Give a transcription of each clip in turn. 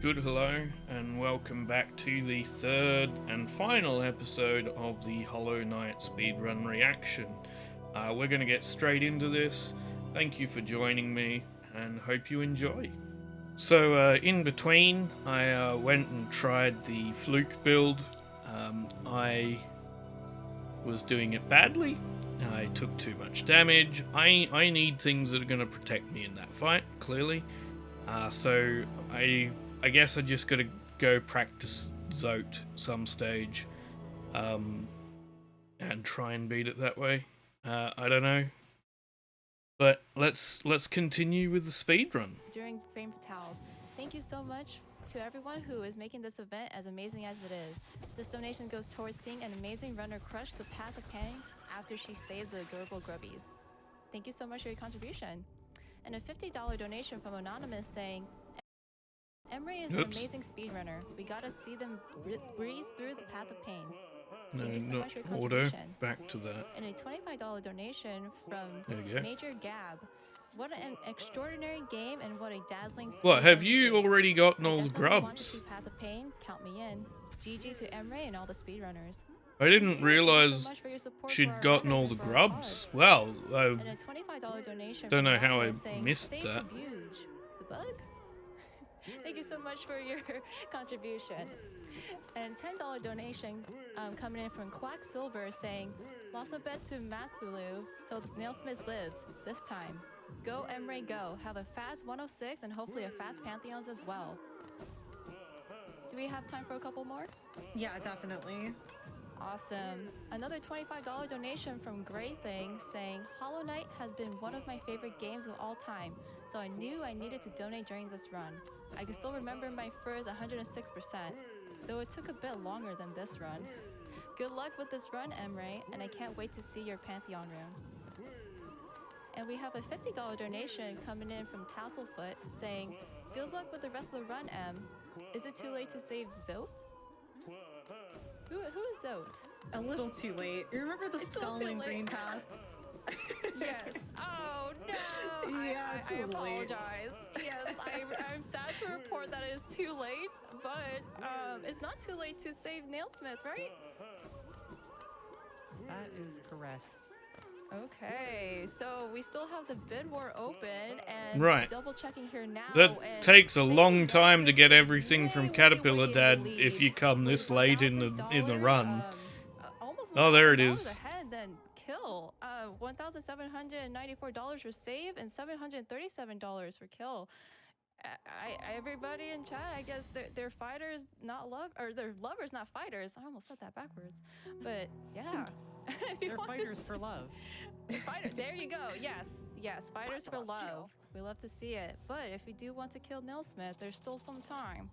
Good hello, and welcome back to the third and final episode of the Hollow Knight speedrun reaction. We're going to get straight into this. Thank you for joining me, and hope you enjoy. So, in between, I went and tried the fluke build. I was doing it badly. I took too much damage. I need things that are going to protect me in that fight, clearly. So I guess I just gotta go practice Zote some stage, and try and beat it that way. I don't know, but let's continue with the speedrun. During Frame Fatales, thank you so much to everyone who is making this event as amazing as it is. This donation goes towards seeing an amazing runner crush the path of pain after she saved the adorable grubbies. Thank you so much for your contribution. And a $50 donation from Anonymous saying, Emery is an amazing speedrunner. We gotta see them breeze through the path of pain. No, Thank you so not much for your auto. contribution. Back to that. And a $25 donation from Major Gab. What an extraordinary game and what a dazzling speed. What, have you already gotten all the grubs? Want to see Path of Pain? Count me in. GG to Emre and all the speedrunners. I didn't realize she'd gotten all the grubs. Well, I don't know how I missed that. The bug? Thank you so much for your contribution. And $10 donation coming in from Quacksilver saying, lost a bet to Mathulu, so the Nailsmith lives this time. Go Emre, go. Have a fast 106 and hopefully a fast Pantheons as well. Do we have time for a couple more? Yeah, definitely. Awesome. Another $25 donation from Grey Thing saying, Hollow Knight has been one of my favorite games of all time, so I knew I needed to donate during this run. I can still remember my first 106%, though it took a bit longer than this run. Good luck with this run, Emre, and I can't wait to see your Pantheon rune. And we have a $50 donation coming in from Tasselfoot saying, good luck with the rest of the run, Em. Is it too late to save Zote? Who is Zote? A little too late. You remember the skull and green path? Yes. Oh no. Yeah, I apologize. Yes, I'm sad to report that it is too late, but it's not too late to save Nailsmith, right? That is correct. Okay, so we still have the bid war open, and right. Double checking here now. That takes a long time to get everything from Caterpillar Dad if you come this late in the run. Oh, there it is. Ahead than Kill. $1,794 for save and $737 for Kill. Everybody in chat, I guess they're fighters, not love, or they're lovers, not fighters. I almost said that backwards, but yeah. They're fighters for love. There you go. Yes, fighters for love. We love to see it. But if you do want to kill Nailsmith, there's still some time.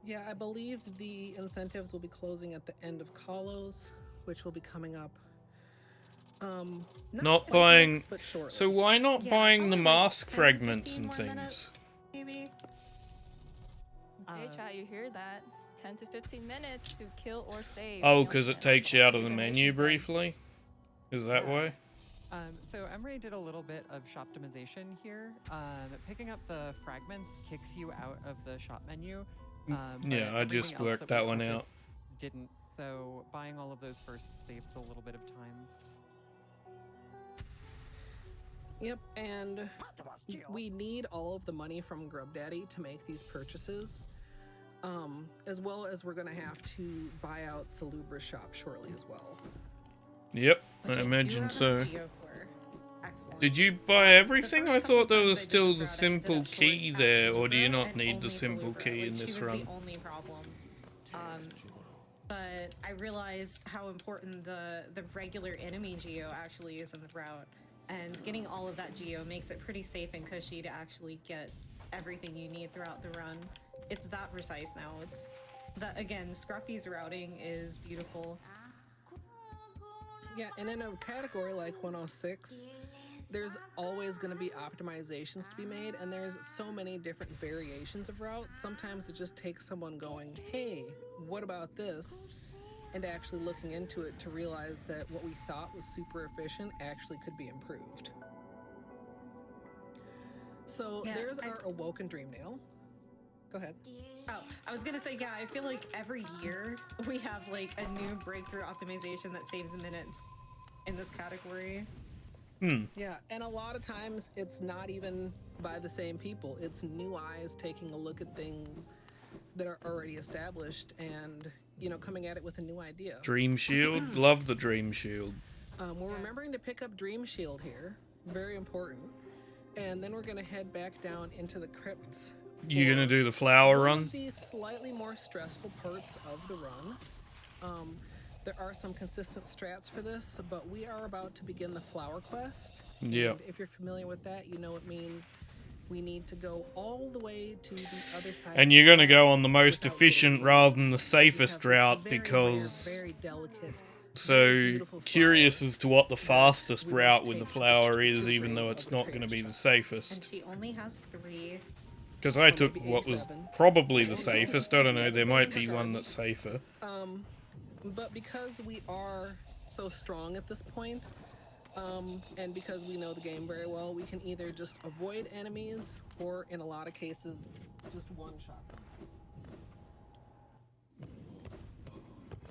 Yeah, I believe the incentives will be closing at the end of Kalos, which will be coming up. Not buying. Months, but shortly. So why not buying the mask fragments and things? Minutes, maybe. Okay, chat, you hear that? 10 to 15 minutes to kill or save. Oh, because it takes you out of the menu briefly? Is that why? So Emre did a little bit of shop optimization here. Picking up the fragments kicks you out of the shop menu. Yeah, I just worked that one out. Didn't. So buying all of those first saves a little bit of time. Yep, and we need all of the money from Grub Daddy to make these purchases. As well as we're going to have to buy out Salubra's shop shortly as well. Yep, I imagine so. Excellent. Did you buy everything? I thought there was still the simple key there, or do you not need the simple key in this run? She was the only problem. But I realized how important the regular enemy geo actually is in the route. And getting all of that geo makes it pretty safe and cushy to actually get everything you need throughout the run. It's that precise now. It's that, again, Scruffy's routing is beautiful. Yeah, and in a category like 106, there's always going to be optimizations to be made, and there's so many different variations of routes. Sometimes it just takes someone going, hey, what about this? And actually looking into it to realize that what we thought was super efficient actually could be improved. So there's our Awoken Dream Nail. Go ahead. Oh, I was gonna say, yeah, I feel like every year we have like a new breakthrough optimization that saves minutes in this category. Yeah, and a lot of times it's not even by the same people. It's new eyes taking a look at things that are already established and, you know, coming at it with a new idea. Dream Shield, love the Dream Shield. We're remembering to pick up Dream Shield here. Very important. And then we're going to head back down into the crypts. You for gonna do the flower one run? of the slightly more stressful parts of the run. There are some consistent strats for this, but we are about to begin the flower quest. Yeah. And if you're familiar with that, you know it means we need to go all the way to the other side. And you're gonna go on the most without efficient getting rather than the because we have safest this route very because... rare, very delicate, So beautiful curious flower as to what the that fastest we route must with the take flower to is, the even though grave it's of the not going to be the trader's safest. And she only has 3. Because I took maybe what was 87. probably the safest. I don't know, there might be one that's safer. But because we are so strong at this point, and because we know the game very well, we can either just avoid enemies or, in a lot of cases, just one-shot them.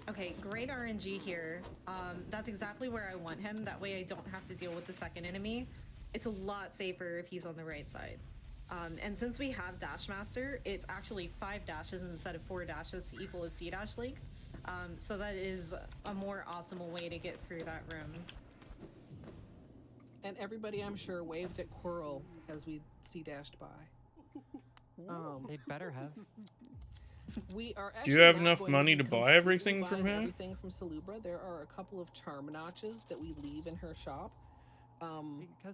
Okay, great RNG here. That's exactly where I want him. That way I don't have to deal with the second enemy. It's a lot safer if he's on the right side. And since we have Dash Master, it's actually 5 dashes instead of 4 dashes to equal a C-dash link. So that is a more optimal way to get through that room. And everybody, I'm sure, waved at Quirrell as we C-dashed by. They'd better have. We are Do you actually have not enough going money be to buy completely everything from buying her? Everything from Salubra. There are a couple of charm notches that we leave in her shop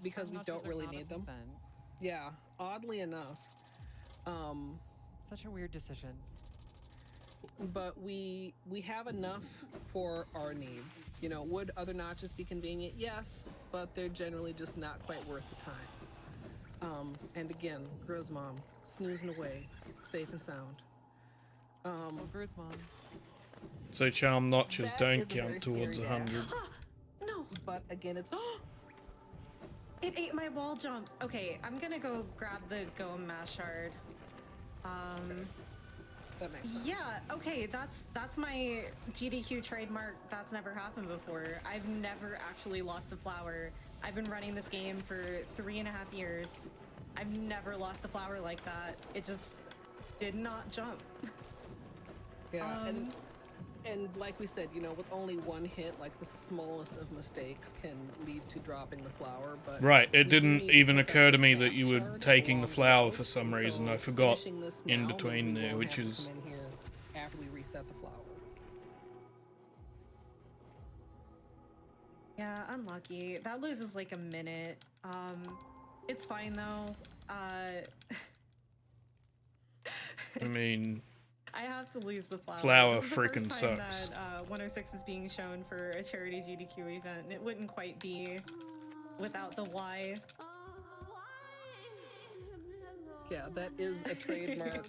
because we don't really need them. Yeah, oddly enough. Such a weird decision. But we have enough for our needs. You know, would other notches be convenient? Yes, but they're generally just not quite worth the time. And again, Grill's mom, snoozing away, safe and sound. Ogre's mom. So charm notches That don't is a very count towards scary 100. No, But again, it's it ate my wall jump. Okay, I'm gonna go grab the Go and Mash Shard. that makes sense. Yeah, okay, that's my GDQ trademark. That's never happened before. I've never actually lost a flower. I've been running this game for 3.5 years. I've never lost a flower like that. It just did not jump. Yeah, and like we said, you know, with only one hit, like the smallest of mistakes can lead to dropping the flower. But Right, it we do didn't need to even pick up occur to this me that fast you were shard taking the along flower road, for some and reason. so I forgot finishing this in now between means we there, won't which have to is... come in here after we reset the flower. Yeah, unlucky. That loses like a minute. It's fine though. I mean, I have to lose the flower. Flower This is the freaking first time sucks. That 106 is being shown for a charity GDQ event, and it wouldn't quite be without the Y. Yeah, that is a trademark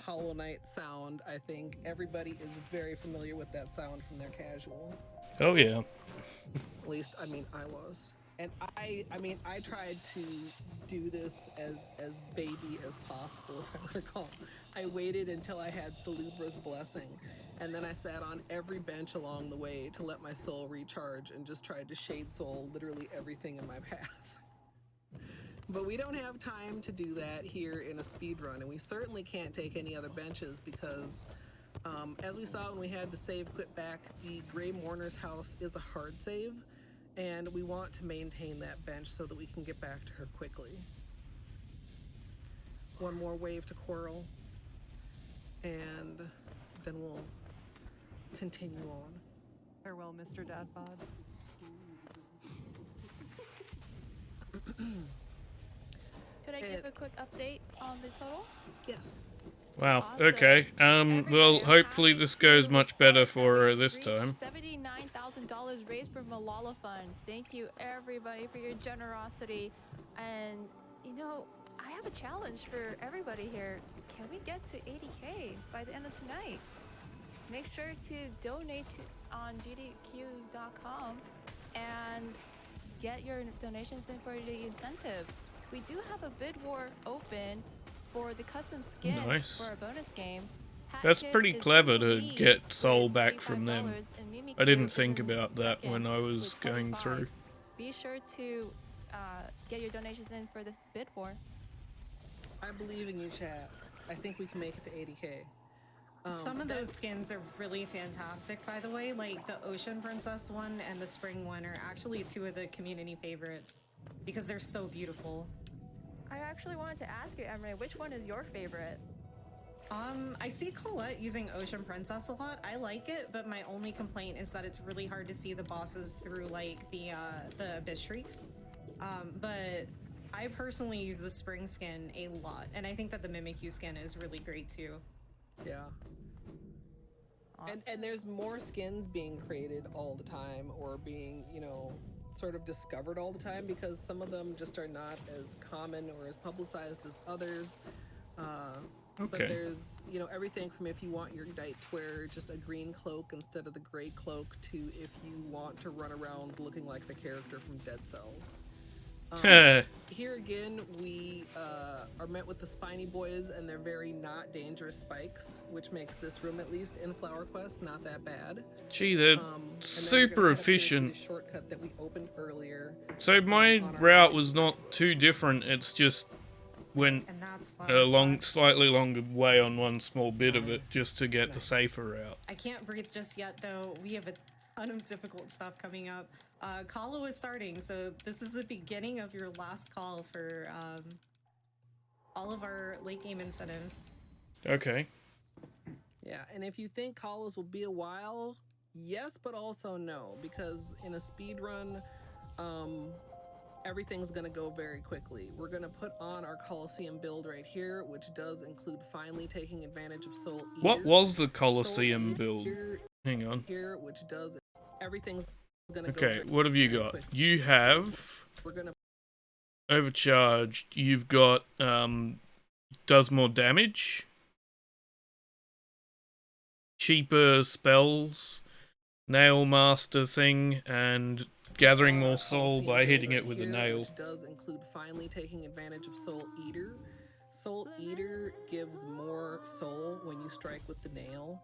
Hollow Knight sound. I think everybody is very familiar with that sound from their casual. oh yeah. At least, I mean, I was. And I mean, I tried to do this as baby as possible, if I recall. I waited until I had Salubra's blessing, and then I sat on every bench along the way to let my soul recharge and just tried to shade soul literally everything in my path. But we don't have time to do that here in a speed run, and we certainly can't take any other benches because, as we saw when we had to save quit back, the Grey Mourner's house is a hard save, and we want to maintain that bench so that we can get back to her quickly. One more wave to Quirrell, and then we'll continue on. Farewell, Mr. Dadbod. Could I give a quick update on the total? Yes. Wow, Awesome. okay. Well, hopefully this goes much better for her this time. $79,000 raised for Malala Fund. Thank you, everybody, for your generosity. And, you know, I have a challenge for everybody here. Can we get to 80K by the end of tonight? Make sure to donate on gdq.com and get your donations in for the incentives. We do have a bid war open For the custom skin Nice. for our bonus game, Hat That's Kit pretty is clever in the to lead get soul with back from them. $35 and Mimikyu I didn't is think in about that second when I was with going 25. through. Be sure to get your donations in for this bid war. I believe in you, chat. I think we can make it to 80K. Some of those skins are really fantastic, by the way. Like the Ocean Princess one and the Spring one are actually two of the community favorites because they're so beautiful. I actually wanted to ask you, Emre, which one is your favorite? I see Colette using Ocean Princess a lot. I like it, but my only complaint is that it's really hard to see the bosses through like the Abyss Shrieks. But I personally use the Spring skin a lot, and I think that the Mimikyu skin is really great too. Yeah. Awesome. And there's more skins being created all the time, or being, you know, sort of discovered all the time, because some of them just are not as common or as publicized as others. But Okay. there's, you know, everything from if you want your knight to wear just a green cloak instead of the gray cloak, to if you want to run around looking like the character from Dead Cells. Here again, we are met with the Spiny Boys and their very not dangerous spikes, which makes this room, at least in Flower Quest, not that bad. Gee, they're And then we're super gonna head up here to efficient. the shortcut that we opened earlier. So my on our route way was to- not too different. It's just went And that's a fun. slightly longer way on one small bit of it just to get the safer route. I can't breathe just yet, though. We have a ton of difficult stuff coming up. Kalo is starting, so this is the beginning of your last call for all of our late game incentives. Okay. Yeah, and if you think Kalos will be a while, yes, but also no, because in a speed run, everything's gonna go very quickly. We're gonna put on our Colosseum build right here, which does include finally taking advantage of Soul Eater. What was the Soul Colosseum Eater build? Hang on. here, which does everything's gonna go Okay, very, what have you very got? quickly. You have We're gonna overcharged. You've got does more damage. Cheaper spells. Nail master thing, and gathering more soul Colosseum by build hitting right it with a here, nail. which does include finally taking advantage of Soul Eater. Soul Eater gives more soul when you strike with the nail.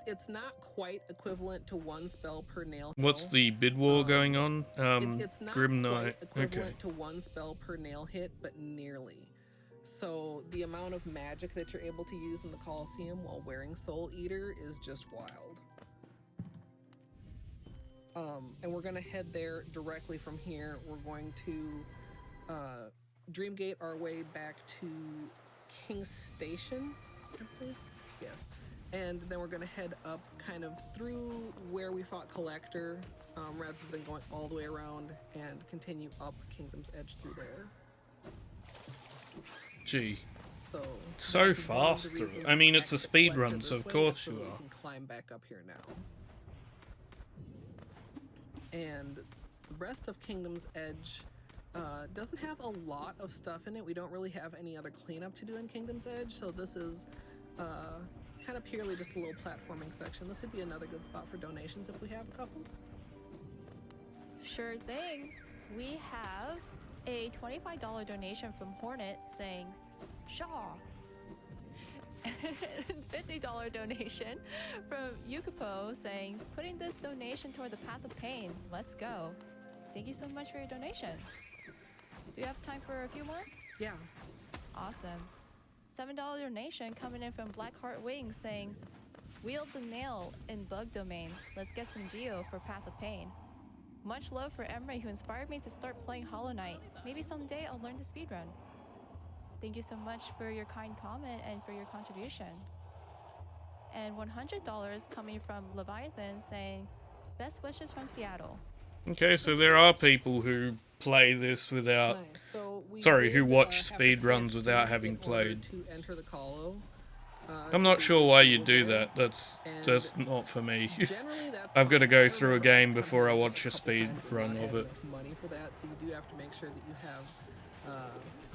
It's not quite equivalent to one spell per nail. What's hit. the bid war going on? It's not Grim quite Knight. equivalent Okay. to one spell per nail hit, but nearly. So the amount of magic that you're able to use in the Colosseum while wearing Soul Eater is just wild. And we're gonna head there directly from here. We're going to Dreamgate our way back to King's Station, I think? Yes. And then we're gonna head up kind of through where we fought Collector, rather than going all the way around, and continue up Kingdom's Edge through there. Gee. So So that's one of the fast through it. reasons I mean, we it's a exit speed Collector run, this so of way, course so you that are. we can climb back up here now. And the rest of Kingdom's Edge doesn't have a lot of stuff in it. We don't really have any other cleanup to do in Kingdom's Edge, so this is kind of purely just a little platforming section. This would be another good spot for donations if we have a couple. Sure thing. We have a $25 donation from Hornet saying, Shaw. $50 donation from Yukapo saying, putting this donation toward the path of pain. Let's go. Thank you so much for your donation. Do you have time for a few more? Yeah. Awesome. $7 donation coming in from Blackheart Wings saying, wield the nail in bug domain. Let's get some Geo for Path of Pain. Much love for Emre, who inspired me to start playing Hollow Knight. Maybe someday I'll learn to speedrun. Thank you so much for your kind comment and for your contribution. And $100 coming from Leviathan saying, best wishes from Seattle. Okay, so there are people who play this without. Nice. So we Sorry, who did, watch have to speed pay a runs without fee having in order played. to enter the Colo. I'm to not sure why you go do there. that. That's not for me. Generally, that's I've got to fine. go I through a remember game coming before I up watch a couple speed times and run not of having it. enough money for that, so you do have to make sure that you have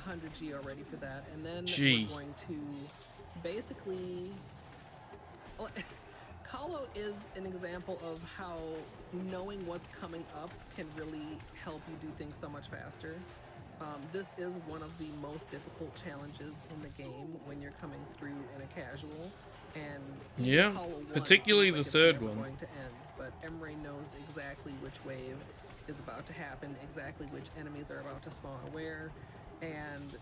100 Geo ready for that, and then Gee. we're going to basically. Kalo is an example of how knowing what's coming up can really help you do things so much faster. This is one of the most difficult challenges in the game when you're coming through in a casual. And Yeah, Hollow 1 particularly seems like the it's third never one. going to end, but Emre knows exactly which wave is about to happen, exactly which enemies are about to spawn where, and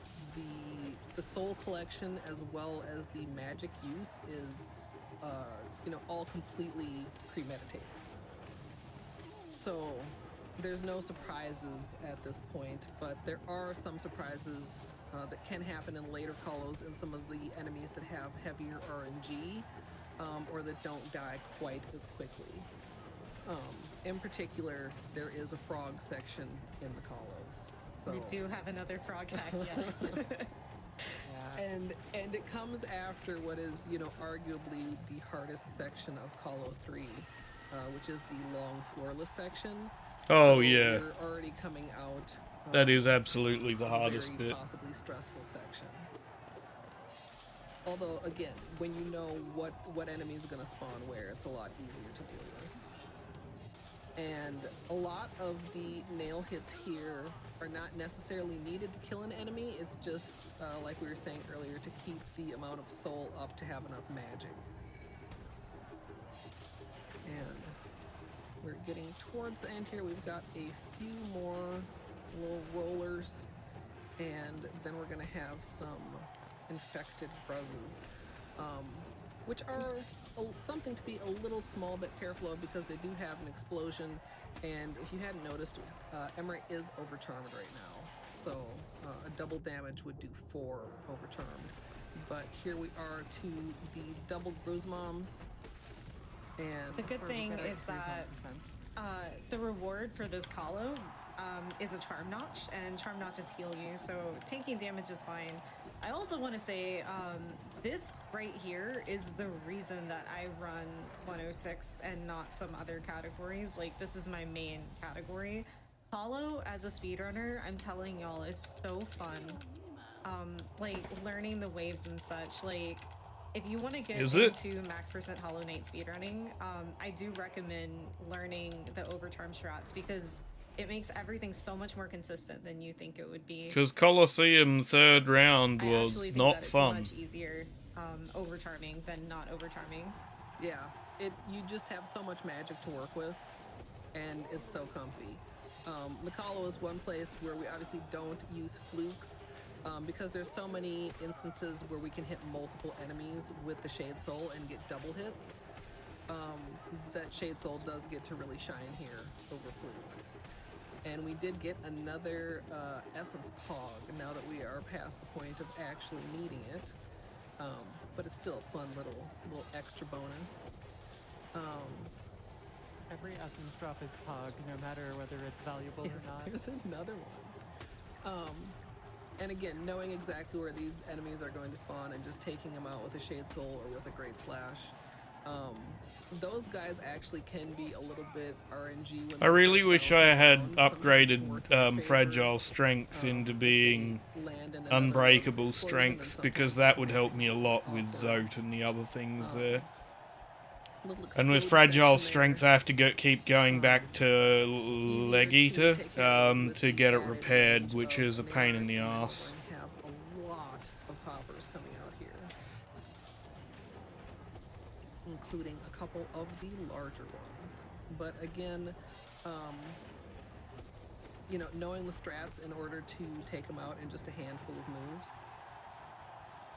the soul collection as well as the magic use is all completely premeditated. So there's no surprises at this point, but there are some surprises that can happen in later Hollows in some of the enemies that have heavier RNG or that don't die quite as quickly. In particular, there is a frog section in the Hollows. So We do have another frog hack, yes. Yeah. and it comes after what is, arguably the hardest section of Hollow 3, which is the long floorless section. Oh, So yeah. We're already coming out. That is absolutely the a hardest very bit. possibly stressful section. Although, again, when you know what enemy is going to spawn where, it's a lot easier to deal with. And a lot of the nail hits here are not necessarily needed to kill an enemy. It's just, like we were saying earlier, to keep the amount of soul up to have enough magic. And we're getting towards the end here. We've got a few more little rollers, and then we're gonna have some infected bruzzes, which are something to be a little small bit careful of because they do have an explosion. And if you hadn't noticed, Emre is overcharmed right now, so a double damage would do 4 overcharmed. But here we are to the double Gruzmoms, and The good thing is that the reward for this Hollow is a Charm Notch, and Charm Notches heal you, so tanking damage is fine. I also want to say this right here is the reason that I run 106 and not some other categories. Like, this is my main category. Hollow as a speedrunner, I'm telling y'all, is so fun. Like, learning the waves and such. Like, if you want to get into max % Hollow Knight speedrunning, I do recommend learning the overcharm strats because it makes everything so much more consistent than you think it would be. Because Colosseum third round I was actually think not that fun. It's much easier overcharming than not overcharming. yeah, you just have so much magic to work with, and it's so comfy. Nikalo is one place where we obviously don't use flukes because there's so many instances where we can hit multiple enemies with the Shade Soul and get double hits. That Shade Soul does get to really shine here over flukes. And we did get another Essence Pog now that we are past the point of actually needing it. But it's still a fun little extra bonus. Every essence drop is Pog, no matter whether it's valuable or not. There's another one. And again, knowing exactly where these enemies are going to spawn and just taking them out with a Shade Soul or with a Great Slash. Those guys actually can be a little bit RNG. When I really wish I had upgraded upgraded Fragile Strength into being Unbreakable Strength, because that would help me a lot with Zote and the other things there. And with Fragile Strength, I have to keep going back to Leg Eater to get it repaired, which is a pain in the ass. Have a lot of hoppers coming out here, including a couple of the larger ones. But again, knowing the strats in order to take them out in just a handful of moves,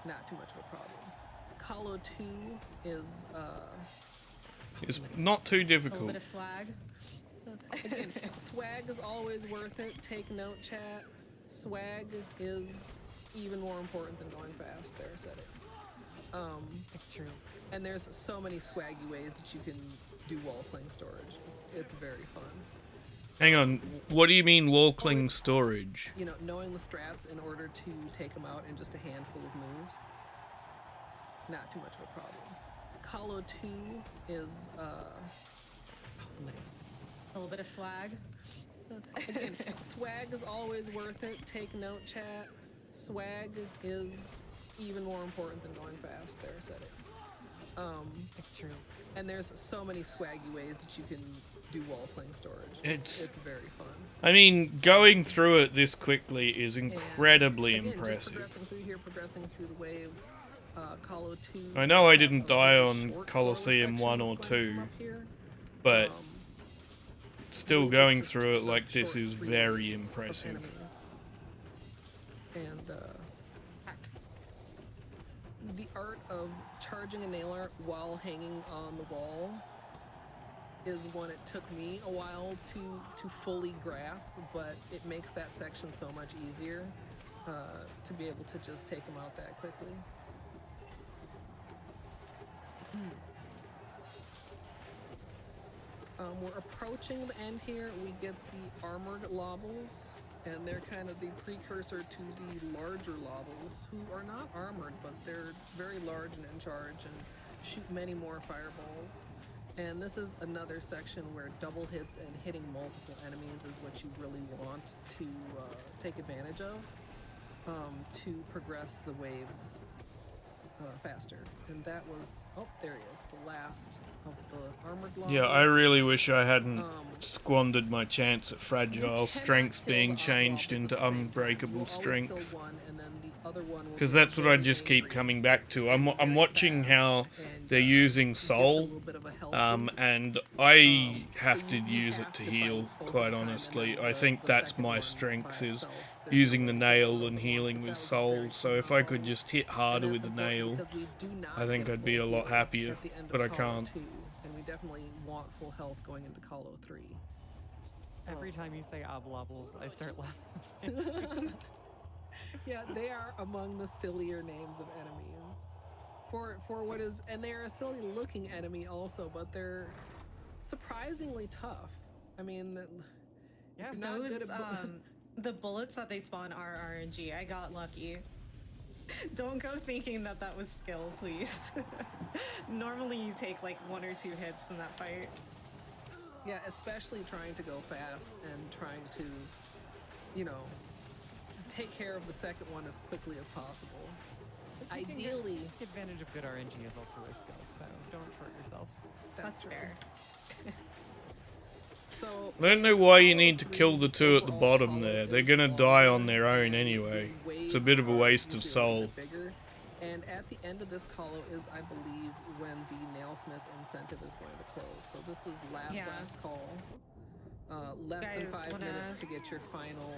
not too much of a problem. Hollow 2 is It's not too A little bit difficult. of swag. again, swag is always worth it. Take note, chat. Swag is even more important than going fast. There, said it. It's true. And there's so many swaggy ways that you can do wall cling storage. It's very fun. Hang on, what do you mean wall-cling storage? Knowing the strats in order to take them out in just a handful of moves, not too much of a problem. Hollow 2 is nice. A little bit of swag. Again, swag is always worth it. Take note, chat. Swag is even more important than going fast. There, said it. It's true. And there's so many swaggy ways that you can do while playing storage. It's very fun. I mean, going through it this quickly is And, incredibly again, Just impressive. progressing through here, progressing through the waves. Colo 2. I know I has didn't a die very on short Colosseum flow 1 section or that's going to 2, come up here. but Um, still really going just through it a like this short is three very waves of impressive. enemies. And the art of charging a nail art while hanging on the wall is one it took me a while to fully grasp, but it makes that section so much easier to be able to just take them out that quickly. We're approaching the end here. We get the armored lobbles, and they're kind of the precursor to the larger lobbles, who are not armored, but they're very large and in charge and shoot many more fireballs. And this is another section where double hits and hitting multiple enemies is what you really want to take advantage of to progress the waves faster. And that was, oh, there he is, the last of the armored lobbles. Yeah, I really wish I hadn't squandered my chance at fragile strength being changed into unbreakable strength. Because that's what I just keep coming back to. I'm watching how they're using soul, and I have to use it to heal, quite honestly. I think that's my strength, is using the nail and healing with soul. So if I could just hit harder with the nail, I think I'd be a lot happier, but I can't. And we definitely want full health going into Colo 3. Every time you say oblobbles, I start laughing. Yeah, they are among the sillier names of enemies. For what is, and they're a silly looking enemy also, but they're surprisingly tough. I mean, Yeah, not Those, good at the bullets that they spawn are RNG. I got lucky. Don't go thinking that that was skill, please. Normally you take like 1 or 2 hits in that fight. Yeah, especially trying to go fast and trying to, you know, take care of the second one as quickly as possible. But taking Ideally, advantage of good RNG is also a skill, so don't hurt yourself. That's true. fair. So I don't know why you need to kill the two at the bottom there. They're gonna die on their own anyway. It's a bit of a waste of soul. And at the end of this colo is, I believe, when the Nailsmith incentive is going to close. So this is last call. Less than Guys, 5 minutes to get your final.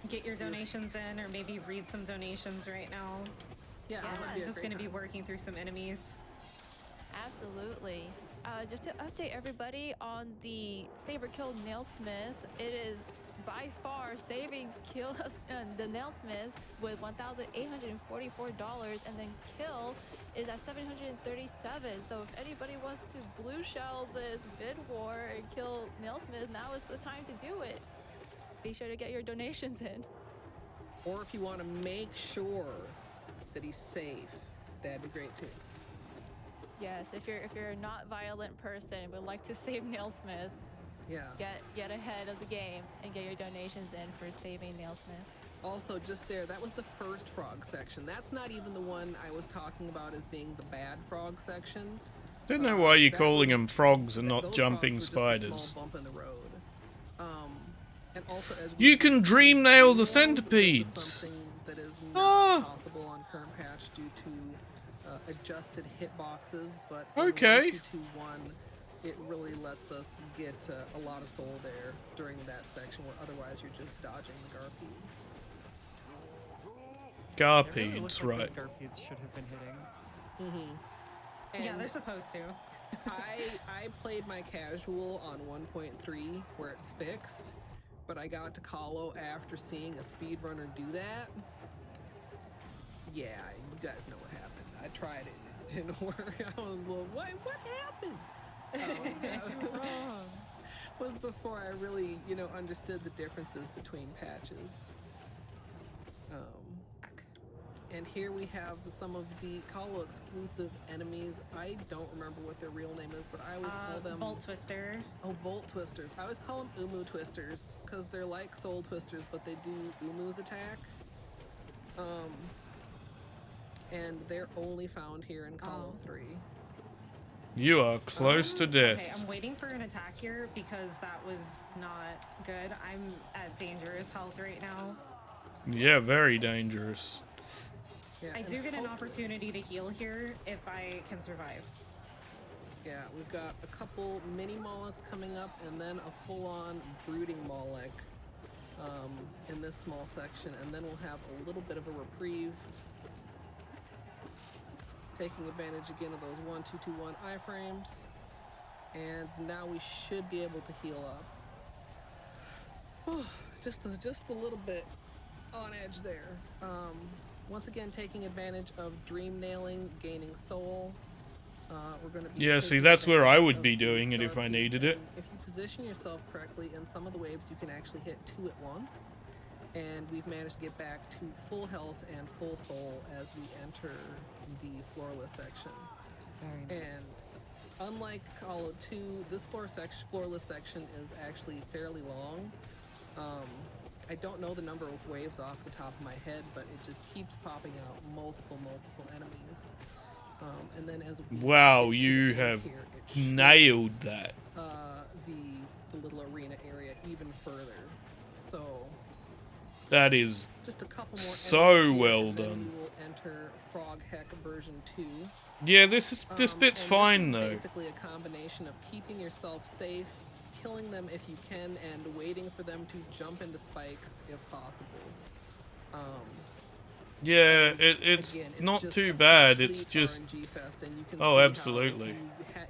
Get your donations in, or maybe read some donations right now. Yeah, that would I'm be a just great gonna be time. working through some enemies. Absolutely. Just to update everybody on the Saber Kill Nailsmith, it is by far saving Kill the Nailsmith with $1,844, and then Kill is at $737. So if anybody wants to blue shell this bid war and kill Nailsmith, now is the time to do it. Be sure to get your donations in. Or if you want to make sure that he's safe, that'd be great too. Yes, if you're a not violent person and would like to save Nailsmith, Yeah. get ahead of the game and get your donations in for saving Nailsmith. Also, just there, that was the first frog section. That's not even the one I was talking about as being the bad frog section. Don't know why you're That calling was- them frogs and those not jumping frogs were just a spiders. small bump in the road. And also, as You can dream nail the this is centipedes. something that is Ah. not possible on current patch due to adjusted hitboxes, but Okay. in 221, it really lets us get a lot of soul there during that section, where otherwise you're just dodging the Garpedes. It really looks Garpedes, like right. those Garpedes should have been hitting. And Yeah, they're supposed to. I played my casual on 1.3 where it's fixed, but I got to Colo after seeing a speedrunner do that. Yeah, you guys know what happened. I tried it, it didn't work. I was a little, what happened? Was before I really, understood the differences between patches. And here we have some of the Colo exclusive enemies. I don't remember what their real name is, but I always call them Bolt Twister. Oh, Volt Twisters. I always call them Umu Twisters because they're like Soul Twisters, but they do Umu's attack. And they're only found here in Colo 3. You are close to death. Okay, I'm waiting for an attack here because that was not good. I'm at dangerous health right now. Yeah, very dangerous. Yeah, I and do get an hopefully- opportunity to heal here if I can survive. Yeah, we've got a couple mini Molochs coming up, and then a full-on brooding Moloch in this small section, and then we'll have a little bit of a reprieve. Taking advantage again of those 1-2-2-1 iframes, and now we should be able to heal up. just a little bit on edge there. Once again, taking advantage of dream nailing, gaining soul. We're going to be Yeah, see, taking that's where I advantage would of be these doing it if I dark needed beats, it. and if you position yourself correctly, in some of the waves you can actually hit 2 at once. And we've managed to get back to full health and full soul as we enter the floorless section. Very nice. And unlike Call of 2, this floorless section is actually fairly long. I don't know the number of waves off the top of my head, but it just keeps popping out multiple enemies. And then as we Wow, get to you the end have here, it shrinks, nailed that. the little arena area even further. So That is just a couple more so enemies here, well and then done. we will enter Frog Heck version 2. Yeah, this bit's And fine this is though. basically a combination of keeping yourself safe, killing them if you can, and waiting for them to jump into spikes if possible. Yeah, it's Again, it's not just too a bad. It's complete just RNG fest, and you can Oh, see how absolutely.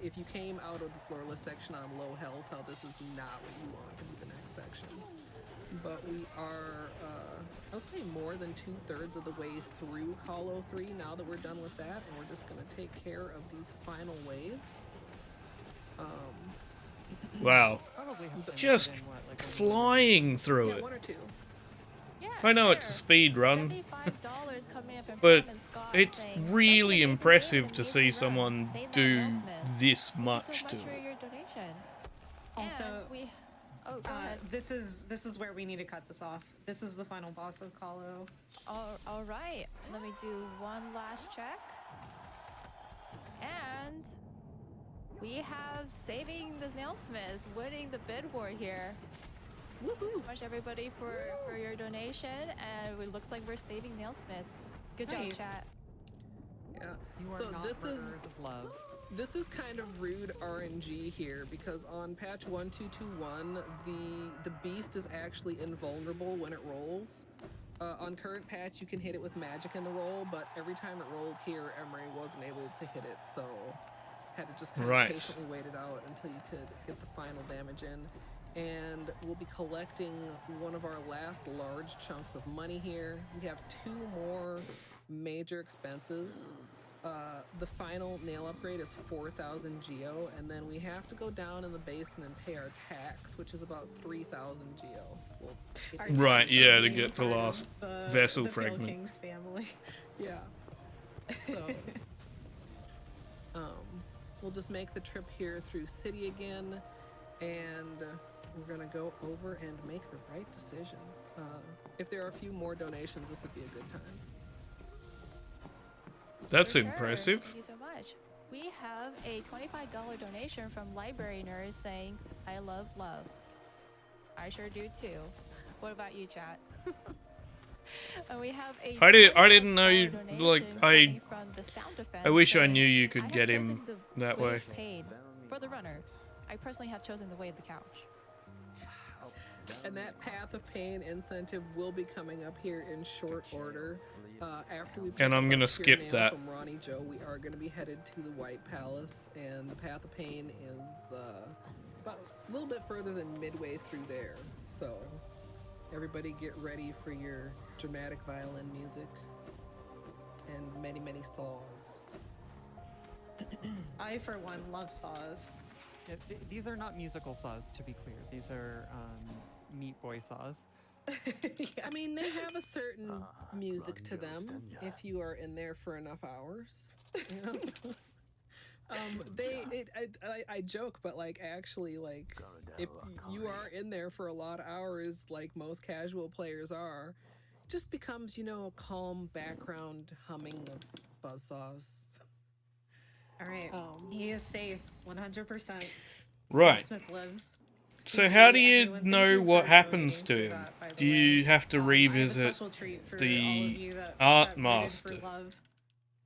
if you came out of the floorless section on low health, how this is not what you want to be the next section. But we are, I would say, more than 2/3 of the way through Hollow 3 now that we're done with that, and we're just going to take care of these final waves. wow. Probably have to Just put in, what, like a flying through Yeah, it. 1 or 2. Yeah, I know it's a sure. speed run, $75 coming up in but Prime and Scott it's saying, really "Such an amazing impressive game, to an see amazing someone run. Save that do Nailsmith." this Thank much you so to much for it. your donation. Also, And we, oh, go ahead. this is where we need to cut this off. This is the final boss of Hollow. All right, let me do one last check. And we have saving the Nailsmith, winning the bid war here. Woohoo! Thank you so much everybody for your donation, and it looks like we're saving Nailsmith. Good job, Nice. chat. Yeah. You are So not this murderers is of love. This is kind of rude RNG here, because on patch 1.2.2.1, the beast is actually invulnerable when it rolls. On current patch, you can hit it with magic in the roll, but every time it rolled here, Emery wasn't able to hit it, so had to just kind Right. of patiently wait it out until you could get the final damage in. And we'll be collecting one of our last large chunks of money here. We have 2 more major expenses. The final nail upgrade is 4,000 geo, and then we have to go down in the basin and pay our tax, which is about 3,000 geo. Well, Our Right, tax yeah, is to being get the part of last the- vessel the Phil fragment. King's family. yeah. So, we'll just make the trip here through city again, and we're gonna go over and make the right decision. If there are a few more donations, this would be a good time. That's For sure. impressive. Thank you so much. We have a $25 donation from Library Nerd saying, "I love love." I sure do too. What about you, chat? And we have a I didn't know you- $25 like, donation I- coming from the Sound Defense I wish I saying, knew you "I could have get chosen him the that way way. of pain for the runner. I personally have chosen the way of the couch." And that Path of Pain incentive will be coming up here in short order. After we And I'm gonna pick up skip Pure Nail that. from Ronnie Joe, we are going to be headed to the White Palace, and the Path of Pain is about a little bit further than midway through there. So everybody get ready for your dramatic violin music and many saws. I, for one, love saws. Yeah, these are not musical saws, to be clear. These are Meat Boy saws. Yeah. I mean, they have a certain music to them if you are in there for enough hours. You know? I joke, but like actually, like if you are in there for a lot of hours, like most casual players are, it just becomes, you know, a calm background humming of buzzsaws. All right. Um, He is safe, 100%. Right. Smith lives. So GG, how do you everyone. Thank know you what for happens donating to for him? that, by the Do way. you have to I have a revisit special treat for all of the you that art rooted master, for love.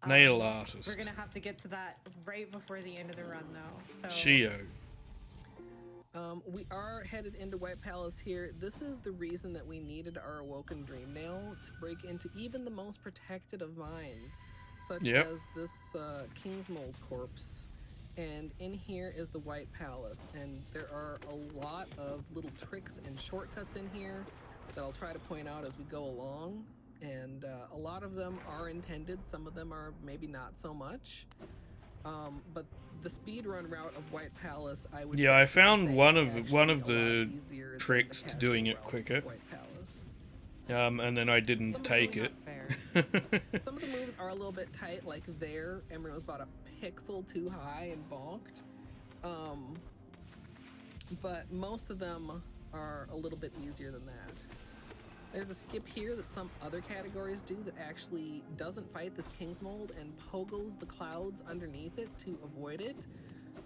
nail We're artist, gonna have to get to that right before the end of the run, though. So Shio? we are headed into White Palace here. This is the reason that we needed our Awoken Dream Nail to break into even the most protected of mines, such Yep. as this King's Mold corpse. And in here is the White Palace, and there are a lot of little tricks and shortcuts in here that I'll try to point out as we go along. And a lot of them are intended, some of them are maybe not so much. But the speedrun route of White Palace, I would Yeah, I definitely found say one is of actually one a of lot the easier than tricks the to doing casual it route of quicker. White Palace. And then I didn't Some of take those it. Fair. Some of the moves are a little bit tight, like there, Emery was about a pixel too high and bonked. But most of them are a little bit easier than that. There's a skip here that some other categories do that actually doesn't fight this King's Mold and pogos the clouds underneath it to avoid it.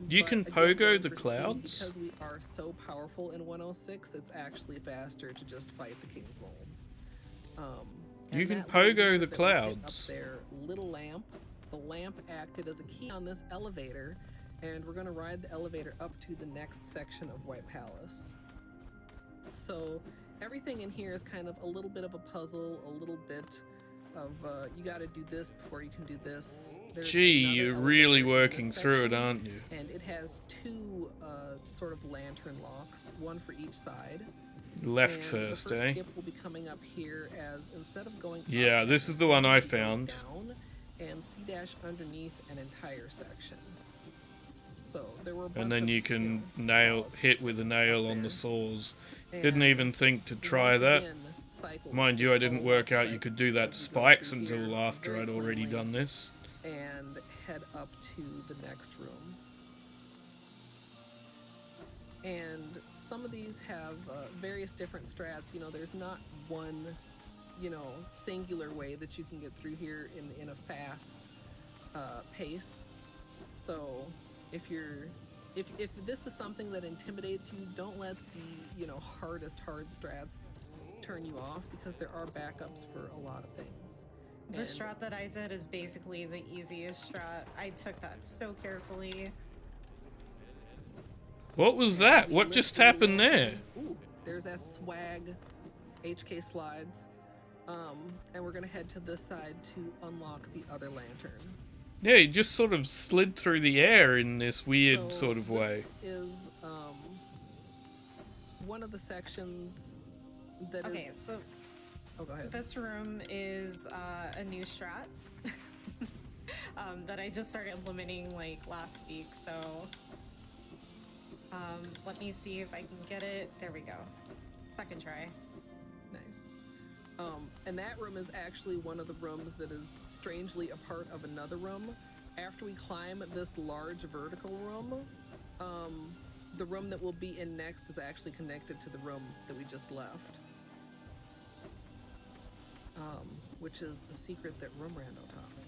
You But can again, pogo going the for speed, clouds? because we are so powerful in 106, it's actually faster to just fight the King's Mold. You And can that little pogo lever the that we hit clouds. Up there, little lamp. The lamp acted as a key on this elevator, and we're going to ride the elevator up to the next section of White Palace. So everything in here is kind of a little bit of a puzzle, a little bit of you got to do this before you can do this. There's Gee, another you're elevator really in this working through it, section, aren't you? and it has two sort of lantern locks, one for each side. Left And first, the first eh? skip will be coming up here, as instead of going Yeah, up, this is the one I you go found. down and C- underneath an entire section. So there were a bunch And then of, you can saws hit with a up nail on there. the saws. And Didn't even think to try once that. again, cycles Mind you, I is didn't all work about out you could do cycles that to as we go spikes through until here after very I'd already plainly, done this. and head up to the next room. And some of these have various different strats. You know, there's not one, singular way that you can get through here in a fast pace. So if this is something that intimidates you, don't let the hardest hard strats turn you off, because there are backups for a lot of things. the And strat that I did is basically the easiest strat. I took that so carefully. What was that? we What lift just the happened there? lantern. Ooh, there's that swag HK slides. And we're gonna head to this side to unlock the other lantern. Yeah, he just sort of slid through the air in this weird So sort of way. This is one of the sections that Okay, is. so Oh, go ahead. this room is a new strat that I just started implementing like last week. So let me see if I can get it. There we go. Second try. Nice. And that room is actually one of the rooms that is strangely a part of another room. After we climb this large vertical room, the room that we'll be in next is actually connected to the room that we just left. Which is a secret that Room Rando taught me.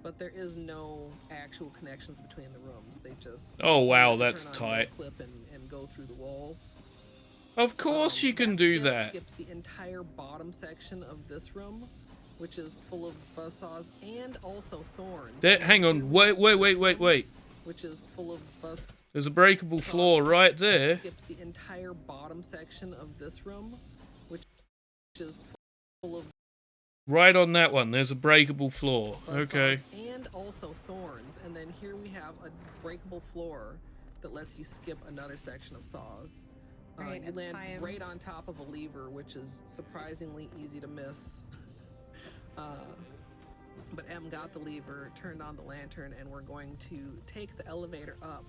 But there is no actual connections between the rooms. They just Oh wow, you that's turn on tight. the clip and go through the walls. Of course you can do skip that. Skips the entire bottom section of this room, which is full of buzzsaws and also thorns. There, hang on, wait, Which is full of buzz. There's a breakable floor right there. Skips the entire bottom section of this room, which is full of Right on that one, there's a breakable floor. buzzsaws Okay. and also thorns. And then here we have a breakable floor that lets you skip another section of saws. Right, You it's land time. right on top of a lever, which is surprisingly easy to miss. But M got the lever, turned on the lantern, and we're going to take the elevator up.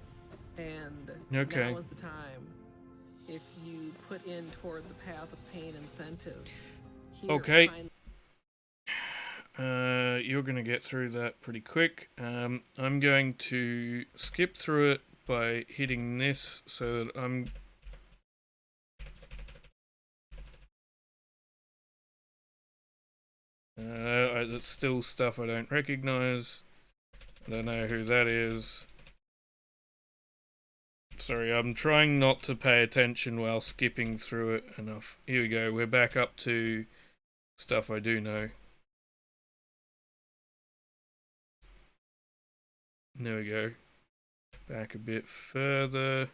And Okay. now is the time. If you put in toward the path of pain incentive. Here, Okay. find- You're gonna get through that pretty quick. I'm going to skip through it by hitting this so that I'm... that's still stuff I don't recognize. I don't know who that is. Sorry, I'm trying not to pay attention while skipping through it enough. Here we go, we're back up to stuff I do know. There we go. Back a bit further.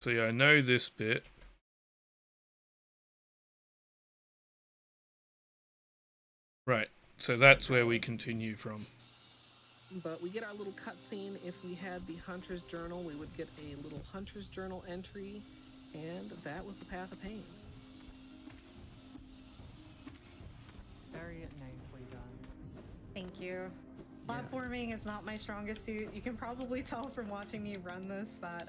So yeah, I know this bit. Right, so that's where we continue from. But we get our little cutscene. If we had the Hunter's Journal, we would get a little Hunter's Journal entry, and that was the Path of Pain. Very nicely done. Thank you. Platforming is not my strongest suit. You can probably tell from watching me run this that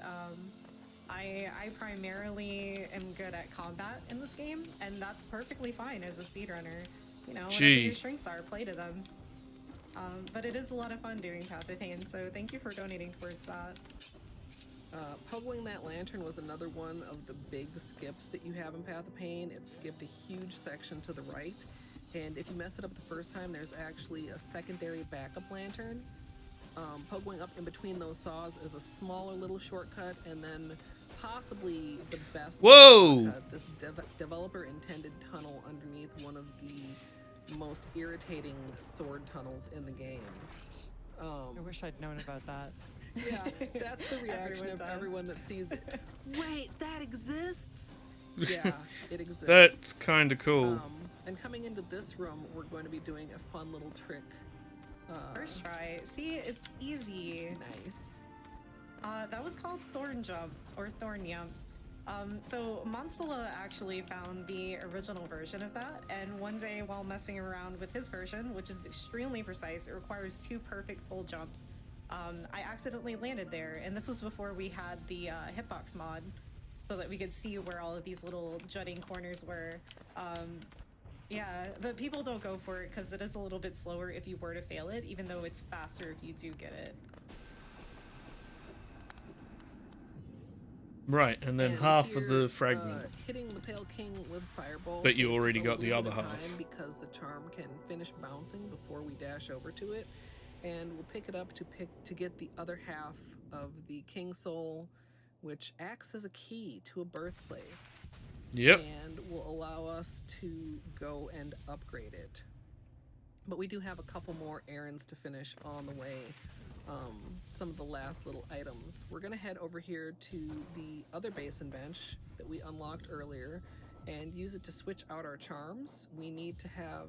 I primarily am good at combat in this game, and that's perfectly fine as a speedrunner. You know, whatever your strengths are, play to them. But it is a lot of fun doing Path of Pain, so thank you for donating towards that. Puggling that lantern was another one of the big skips that you have in Path of Pain. It skipped a huge section to the right, and if you mess it up the first time, there's actually a secondary backup lantern. Puggling up in between those saws is a smaller little shortcut, and then possibly the best shortcut, this developer-intended tunnel underneath one of the most irritating sword tunnels in the game. I wish I'd known about that. Yeah, that's the reaction of everyone that sees it. Wait, that exists? Yeah, it exists. That's kind of cool. And coming into this room, we're going to be doing a fun little trick. First try. See, it's easy. Nice. That was called Thorn Jump, or Thorn Yump. So Monstella actually found the original version of that, and one day while messing around with his version, which is extremely precise, it requires 2 perfect full jumps, I accidentally landed there, and this was before we had the hitbox mod, so that we could see where all of these little jutting corners were. Yeah, but people don't go for it because it is a little bit slower if you were to fail it, even though it's faster if you do get it. Right, and then half here, of the fragment. Hitting the Pale King with Fireball. But you saves already a got the little other bit of half. time because the charm can finish bouncing before we dash over to it, and we'll pick it up to get the other half of the King Soul, which acts as a key to a birthplace. Yep. And will allow us to go and upgrade it. But we do have a couple more errands to finish on the way. Some of the last little items. We're gonna head over here to the other basin bench that we unlocked earlier and use it to switch out our charms. We need to have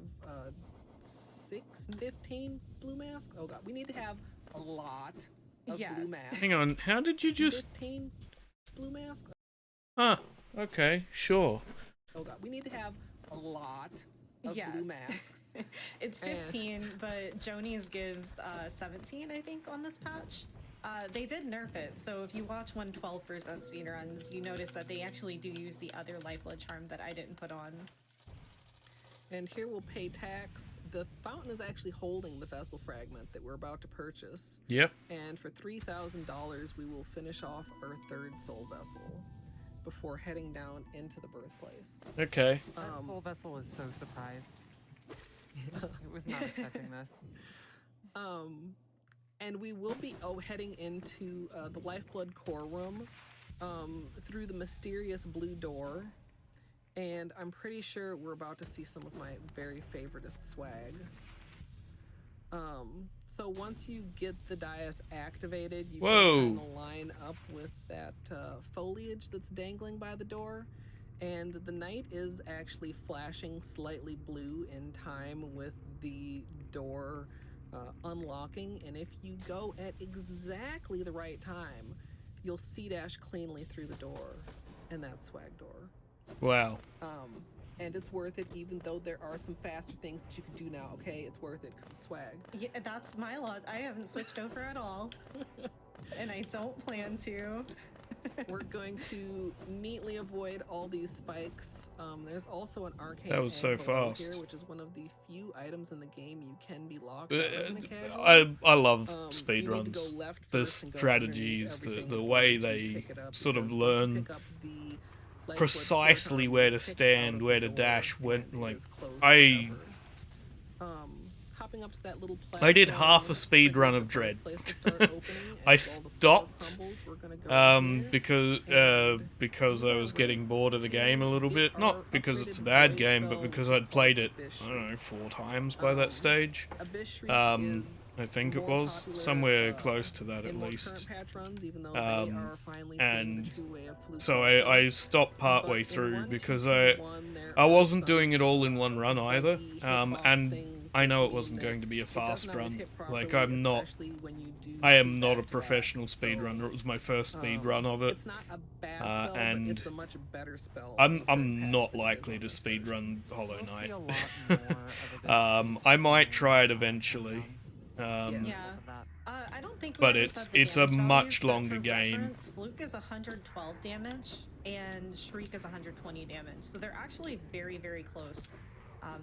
15 blue masks. Oh god, we need to have a lot of blue masks. Hang on, how did you just... 15 blue masks? Huh, okay, sure. Oh god, we need to have a lot of blue masks. It's 15, but Joni's gives 17, I think, on this patch. They did nerf it, so if you watch 112% speedruns, you notice that they actually do use the other Lifeblood charm that I didn't put on. And here we'll pay tax. The fountain is actually holding the vessel fragment that we're about to purchase. Yep. And for $3,000, we will finish off our 3rd soul vessel before heading down into the birthplace. Okay. That soul vessel is so surprised. It was not expecting this. And we will be heading into the Lifeblood core room through the mysterious blue door. And I'm pretty sure we're about to see some of my very favoritist swag. So once you get the dais activated, you can kind of line up with that foliage that's dangling by the door. And the night is actually flashing slightly blue in time with the door unlocking. And if you go at exactly the right time, you'll C-dash cleanly through the door. And that's swag door. Wow. And it's worth it, even though there are some faster things that you can do now, okay? It's worth it because it's swag. Yeah, that's my lot. I haven't switched over at all. And I don't plan to. We're going to neatly avoid all these spikes. There's also an arcade That was so Angarl fast. here, which is one of the few items in the game you can be locked out of in a casual. I love You need to go speedruns. left The first and go strategies, underneath everything the in way order to they pick it up, sort of because once you learn pick up the life precisely force where armor, to kicked out stand, of where the to door, dash, when and it like is closed I forever. Hopping up to that little I did platform half a speed triggers run the of Dread. fireplace to start opening, I and as all the floor stopped crumbles, we're gonna go in here because and I use was our getting rates bored of the to game a little get bit. our Not because it's a bad upgraded game, void but spell, because which is I'd played it, called Abyss I don't know, Shriek. 4 times by that stage. Abyss Shriek is I think it more was popular, somewhere close to that in at more least. current patch runs, even though they are finally seeing And the true way of fluke so culture. I stopped partway But in through 1, 2, because 2, I 1, there I are wasn't some, doing it all in one run either, buggy hitbox and things I that know it mean wasn't that going to be a it doesn't fast always run. hit Like properly, I'm not, especially when you do I am too not a fast professional drag. speedrunner. So, It was my first speed run of it. it's not a bad spell, and but it's a much better spell. I'm compared to not patch than it is likely on to this speed version. run Hollow We'll see Knight. a lot more of Abyss I Shriek might in try it the eventually. rundown. Yes. Yeah. Of that. I don't think we But ever it's- said the it's a damage much values, but longer for game. reference, Fluke is 112 damage and Shriek is 120 damage, so they're actually very, very close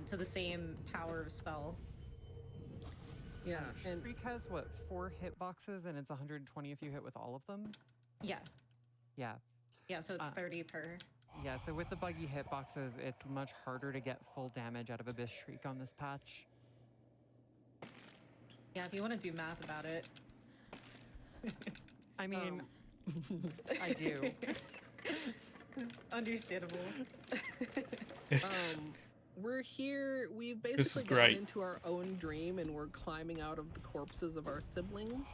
to the same power of spell. Yeah, and Shriek has what, 4 hitboxes, and it's 120 if you hit with all of them. Yeah, Yeah, yeah, so it's 30 per. yeah. So with the buggy hitboxes, it's much harder to get full damage out of Abyss Shriek on this patch. Yeah, if you want to do math about it. I mean, I do. Understandable. It's we're here. We've is basically great. gotten into our own dream, and we're climbing out of the corpses of our siblings.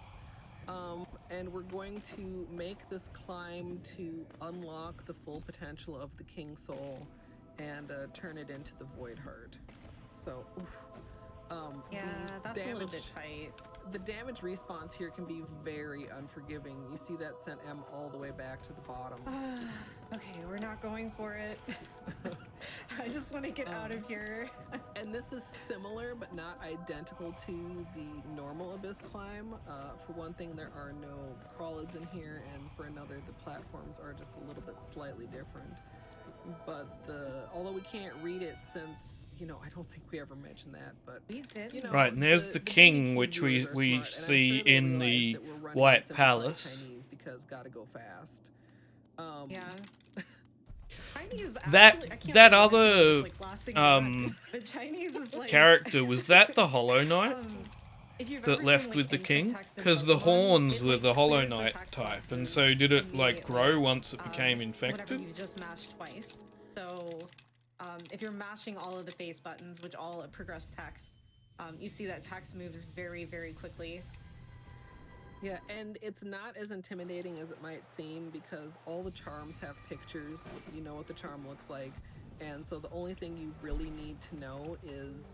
And we're going to make this climb to unlock the full potential of the King Soul and turn it into the Void Heart. So, Yeah, the that's a little bit tight. The damage response here can be very unforgiving. You see that sent M all the way back to the bottom. Okay, we're not going for it. I just want to get out of here. And this is similar, but not identical to the normal Abyss climb. For one thing, there are no crawlids in here, and for another, the platforms are just a little bit slightly different. But although we can't read it since, I don't think we ever mentioned that, but We did. right, and there's the king, BBQ which we viewers are we smart, and I'm see sure they in realize the that we're running White simplified Palace. Chinese because gotta go fast. Yeah. Chinese That- actually, I can't that believe I other, mentioned this, like, last thing I read. But Chinese is like Character, was that the Hollow Knight if you've that ever left seen, like, with the instant king? text in Because the Pokemon, horns it, were like, the Hollow clears the Knight text type, and boxes so did it like grow immediately, once it became whenever infected? you just mashed twice. So if you're mashing all of the face buttons, which all progress text, you see that text moves very, very quickly. Yeah, and it's not as intimidating as it might seem because all the charms have pictures. You know what the charm looks like. And so the only thing you really need to know is,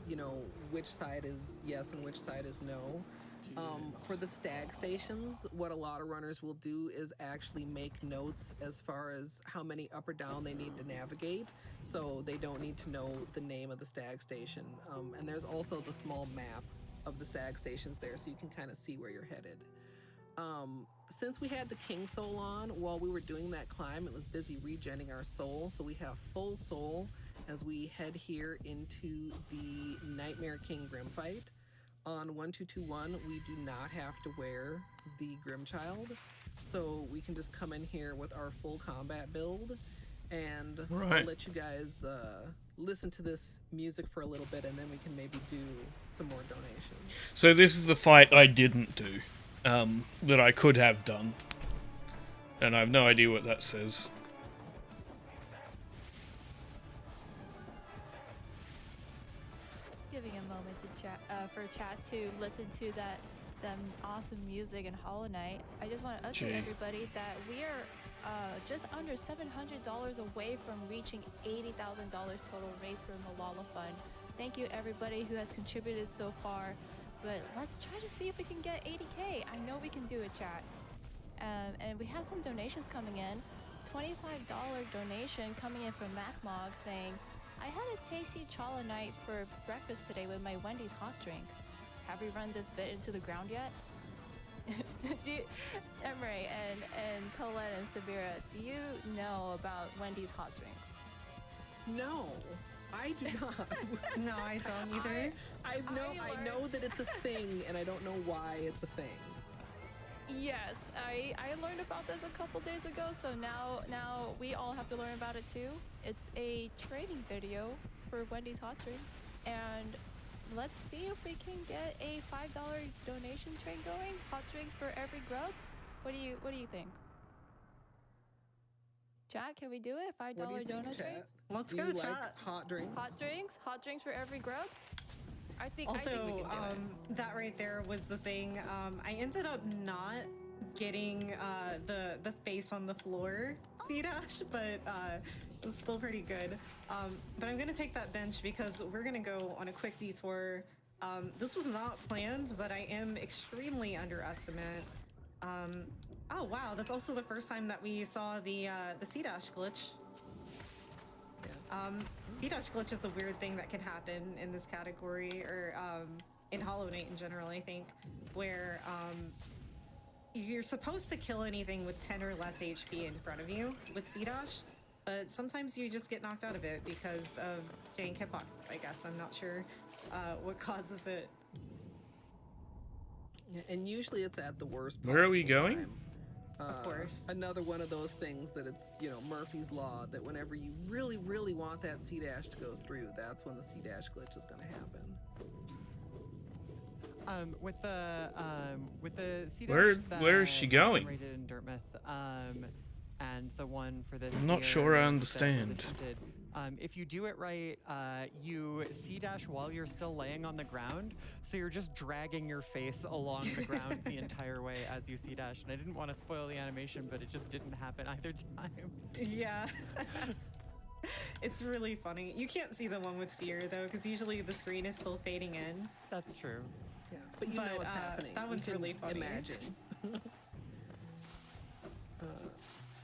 which side is yes and which side is no. For the stag stations, what a lot of runners will do is actually make notes as far as how many up or down they need to navigate, so they don't need to know the name of the stag station. And there's also the small map of the stag stations there, so you can kind of see where you're headed. Since we had the King Soul on, while we were doing that climb, it was busy regenning our soul, so we have full soul as we head here into the Nightmare King Grim fight. On 1221, we do not have to wear the Grimchild, so we can just come in here with our full combat build, and Right. I'll let you guys listen to this music for a little bit, and then we can maybe do some more donations. So this is the fight I didn't do, that I could have done. And I have no idea what that says. Giving a moment to chat for chat to listen to that awesome music in Hollow Knight. I just want to update Gee. everybody that we are just under $700 away from reaching $80,000 total raised for Malala Fund. Thank you everybody who has contributed so far, but let's try to see if we can get 80K. I know we can do it, chat. And we have some donations coming in. $25 donation coming in from MacMog saying, I had a tasty challah night for breakfast today with my Wendy's hot drink. Have we run this bit into the ground yet? Emery and Colette and Sabira, do you know about Wendy's hot drinks? No, I do not. No, I don't either. I know that it's a thing, and I don't know why it's a thing. Yes, I learned about this a couple days ago, so now we all have to learn about it too. It's a training video for Wendy's hot drinks, and let's see if we can get a $5 donation train going. Hot drinks for every grub. What do you think? Chat, can we do it? $5 What do you think, donut train? chat? Let's Do go, you chat. like hot drinks? Hot drinks for every grub. I think Also, we can do it. that right there was the thing. I ended up not getting the face on the floor C-dash, but it was still pretty good. But I'm gonna take that bench because we're gonna go on a quick detour. This was not planned, but I am extremely underestimate. Oh wow, that's also the first time that we saw the C-dash glitch. C-dash glitch is a weird thing that can happen in this category, or in Hollow Knight in general, I think, where you're supposed to kill anything with 10 or less HP in front of you with C-dash, but sometimes you just get knocked out of it because of jank hitboxes, I guess. I'm not sure what causes it. Yeah, and usually it's at the worst. Where are we possible going? time. Of course. Another one of those things that it's, you know, Murphy's Law, that whenever you really, really want that C-dash to go through, that's when the C-dash glitch is going to happen. With the C-dash Where is she going? Rated in Dirtmouth, and the one for this. I'm not sure I understand. If you do it right, you C-dash while you're still laying on the ground, so you're just dragging your face along the ground the entire way as you C-dash. And I didn't want to spoil the animation, but it just didn't happen either time. Yeah. It's really funny. You can't see the one with Seer though, because usually the screen is still fading in. That's true. Yeah, but you know what's happening. That one's You can really funny. Imagine.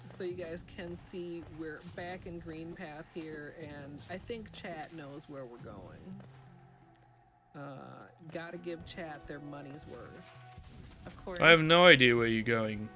So you guys can see we're back in Green Path here, and I think chat knows where we're going. Gotta give chat their money's worth. Of course. I have no idea where you're going.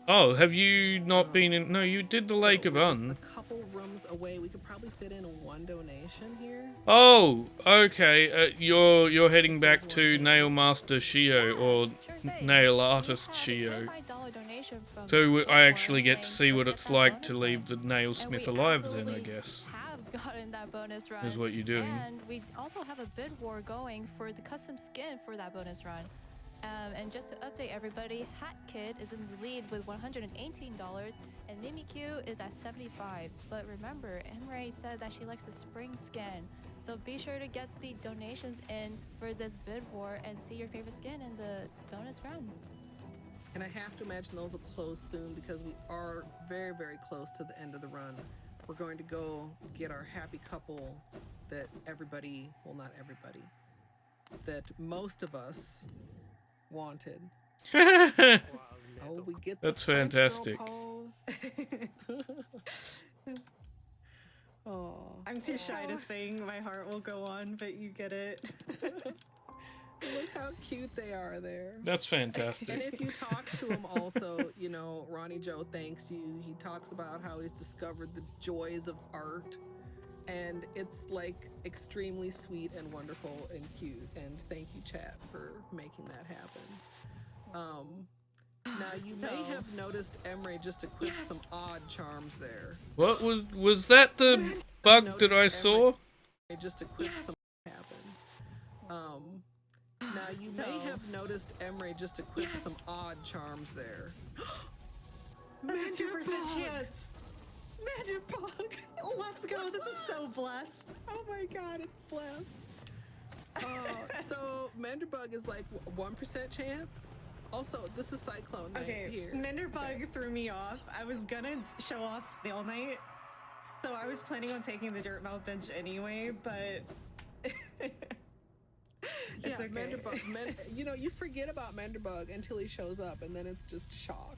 Oh, have you not been in? No, you did the Lake of we're just Un. a couple rooms away. We could probably fit in one donation here. Oh, okay. You're heading back to Nail Master Shio or Sure thing. Nail Artist We had a Shio. $25 donation from So I Before actually get to saying, see what "Let's it's get that like bonus to run." leave the And Nailsmith we alive then, I absolutely guess. have gotten that bonus run. Is what you're doing. And we also have a bid war going for the custom skin for that bonus run. And just to update everybody, Hat Kid is in the lead with $118, and Mimikyu is at 75. But remember, Emery said that she likes the spring skin. So be sure to get the donations in for this bid war and see your favorite skin in the bonus run. And I have to imagine those will close soon because we are very, very close to the end of the run. We're going to go get our happy couple that everybody, well, not everybody, that most of us wanted. Oh, we get the That's French girl fantastic. pose. Oh, I'm too shy to sing. My heart will go on, but you get it. look how cute they are there. That's And fantastic. if you talk to him also, you know, Ronnie Joe thanks you. He talks about how he's discovered the joys of art. And it's like extremely sweet and wonderful and cute. And thank you, chat, for making that happen. Now you may have noticed Emery just equipped some odd charms there. What was that the bug that I saw? They just equipped some happen. Now you may have noticed Emery just equipped some odd charms there. That's a 2% Manderbug! chance. Magic bug! Let's go. This is so blessed. Oh my god, it's blessed. So Manderbug is like 1% chance. Also, this is Cyclone Night Okay, here. Menderbug threw me off. I was gonna show off Snail Knight, so I was planning on taking the Dirt Mouth bench anyway, but it's okay. Manderbug. You know, you forget about Manderbug until he shows up, and then it's just shock.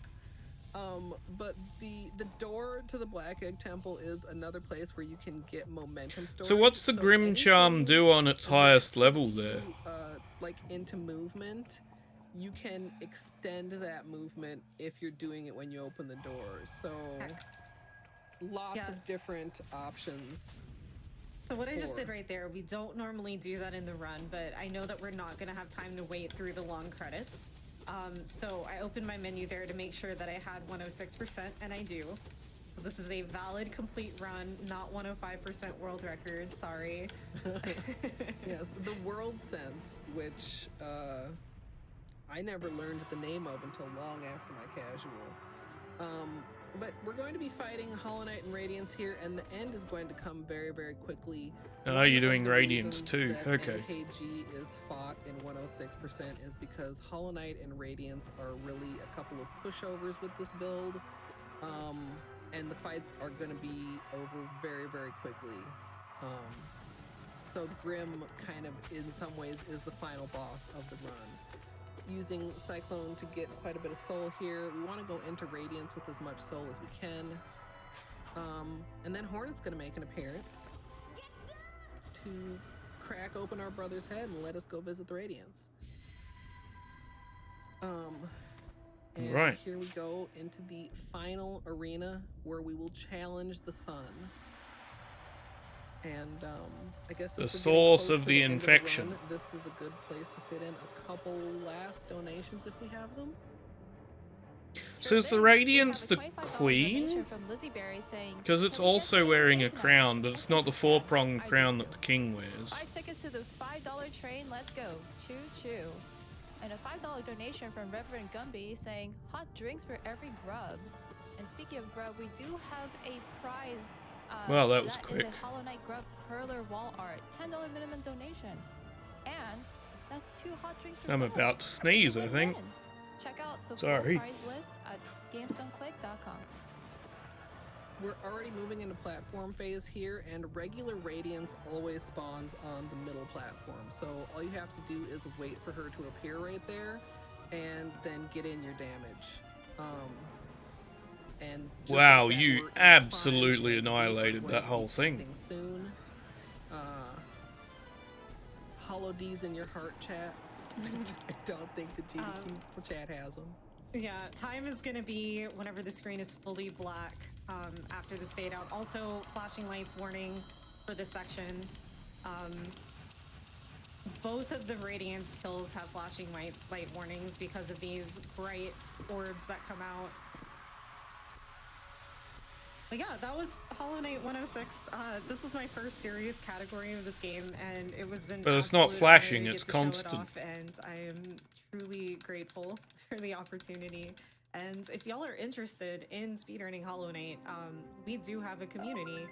But the door to the Black Egg Temple is another place where you can get momentum storage. So what's the Grim Charm anything do on its that highest puts level you, there? like into movement, you can extend that movement if you're doing it when you open the doors. So lots of different options. So what I just did right there, we don't normally do that in the run, but I know that we're not going to have time to wait through the long credits. So I opened my menu there to make sure that I had 106%, and I do. So this is a valid complete run, not 105% world record, sorry. Yes, the world sense, which I never learned the name of until long after my casual. But we're going to be fighting Hollow Knight and Radiance here, and the end is going to come very, very quickly. Oh, you're doing Radiance too. Okay. NKG is fought in 106% is because Hollow Knight and Radiance are really a couple of pushovers with this build. And the fights are going to be over very, very quickly. So Grim kind of, in some ways, is the final boss of the run. Using Cyclone to get quite a bit of soul here. We want to go into Radiance with as much soul as we can. And then Hornet's going to make an appearance to crack open our brother's head and let us go visit the Radiance. And right. Here we go into the final arena where we will challenge the sun. And I guess the source of the infection. This is a good place to fit in a couple last donations if we have them. So is the Radiance the queen? Because it's also wearing a crown, but it's not the four-pronged crown that the king wears. 5 tickets to the $5 train, let's go. Choo choo. And a $5 donation from Reverend Gumby saying, hot drinks for every grub. And speaking of grub, we do have a prize. Well, that was quick. Is a Hollow Knight grub hurler wall art. $10 minimum donation. And that's 2 hot drinks for I'm grubs. about to sneeze, I think. Check out the full Sorry. prize list at GameStoneQuake.com. We're already moving into platform phase here, and regular Radiance always spawns on the middle platform. So all you have to do is wait for her to appear right there, and then get in your damage. And wow, like that, you we're absolutely fine. annihilated We're that going to whole be thing. fighting Soon. Hollow D's in your heart, chat. I don't think the GDQ chat has them. Yeah, time is going to be whenever the screen is fully black after this fade out. Also, flashing lights warning for this section. Both of the Radiance kills have flashing light warnings because of these bright orbs that come out. But yeah, that was Hollow Knight 106. This was my first serious category of this game, and it was an But it's not absolute flashing, honor to it's get to show it constant. off, and I am truly grateful for the opportunity. And if y'all are interested in speedrunning Hollow Knight, we do have a community.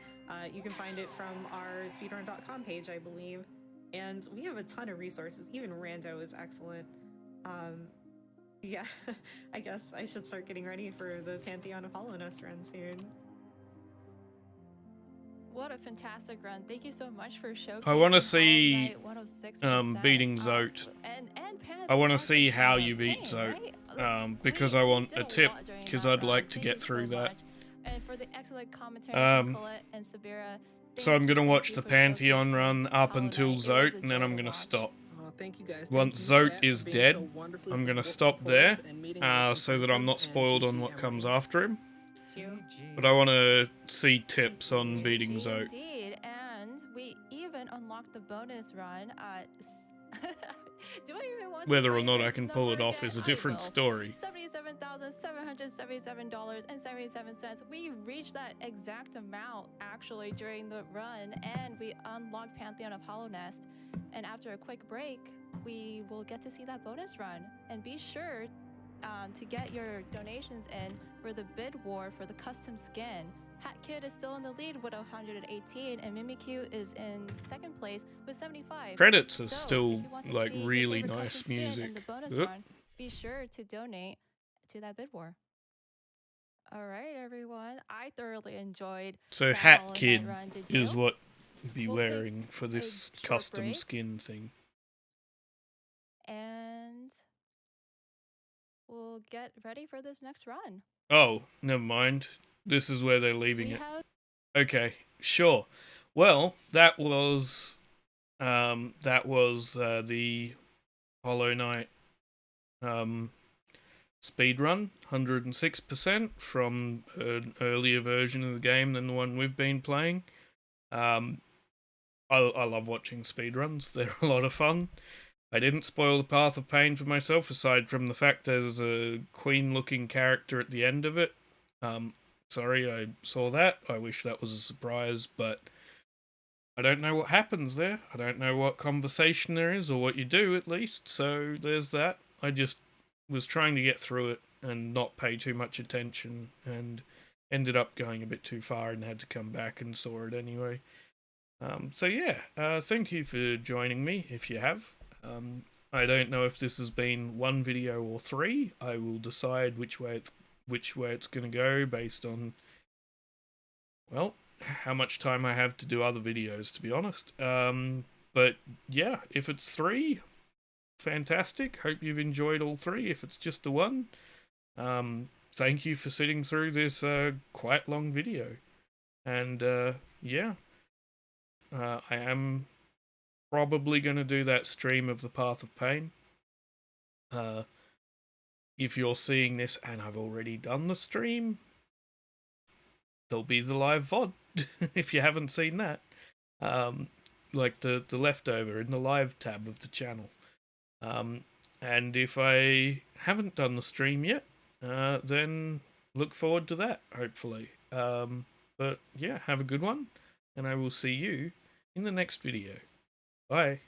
You can find it from our speedrun.com page, I believe. And we have a ton of resources. Even Rando is excellent. Yeah, I guess I should start getting ready for the Pantheon of Hollowness run soon. What a fantastic run. Thank you so much for showcasing I want to Hollow see Knight 106%. beating Zote. And I want to Pantheon see how for you beat pain, Zote. right? Because We I want did a tip, lot during because that I'd run. like to Thank get you through so that. much. And for the excellent commentary Um, from Colette and Sabira. So I'm going to watch the for Pantheon showcasing run up Hollow until Knight. It was Zote, a and then joy I'm to going to watch. stop. Thank you guys. Once Thank you, Zote chat, is for being dead, so wonderfully I'm going to supportive stop there, and meeting us so that I'm not and spoiled on GG what comes Emery. after him. You. But I want to see tips on beating GG Zote. Indeed, and we even unlocked the bonus run. Do I even want Whether to or say not this I can pull it number off again? is a I different will. story. $77,777.77. We reached that exact amount actually during the run, and we unlocked Pantheon of Hollownest. And after a quick break, we will get to see that bonus run. And be sure to get your donations in for the bid war for the custom skin. Hat Kid is still in the lead with 118, and Mimikyu is in second place with 75. Credits are So, still if you want to like see your really favorite nice custom skin in music. the bonus Oop. run, be sure to donate to that bid war. All right, everyone. I thoroughly enjoyed So that Hat Hollow Knight Kid run. Did is you? what be We'll take wearing for this short custom break. skin thing. And we'll get ready for this next run. Oh, never mind. This is where they're leaving We it. have Okay, sure. Well, that was the Hollow Knight Speedrun, 106% from an earlier version of the game than the one we've been playing. I love watching speedruns. They're a lot of fun. I didn't spoil the Path of Pain for myself, aside from the fact there's a queen-looking character at the end of it. Sorry, I saw that. I wish that was a surprise, but I don't know what happens there. I don't know what conversation there is, or what you do, at least, so there's that. I just was trying to get through it and not pay too much attention, and ended up going a bit too far and had to come back and saw it anyway. So yeah, thank you for joining me, if you have. I don't know if this has been one video or three. I will decide which way it's going to go based on, well, how much time I have to do other videos, to be honest. But yeah, if it's three, fantastic. Hope you've enjoyed all three. If it's just the one, thank you for sitting through this quite long video. And yeah, I am probably going to do that stream of the Path of Pain. If you're seeing this and I've already done the stream, there'll be the live VOD if you haven't seen that. Like the leftover in the live tab of the channel. And if I haven't done the stream yet, then look forward to that, hopefully. But yeah, have a good one, and I will see you in the next video. Bye.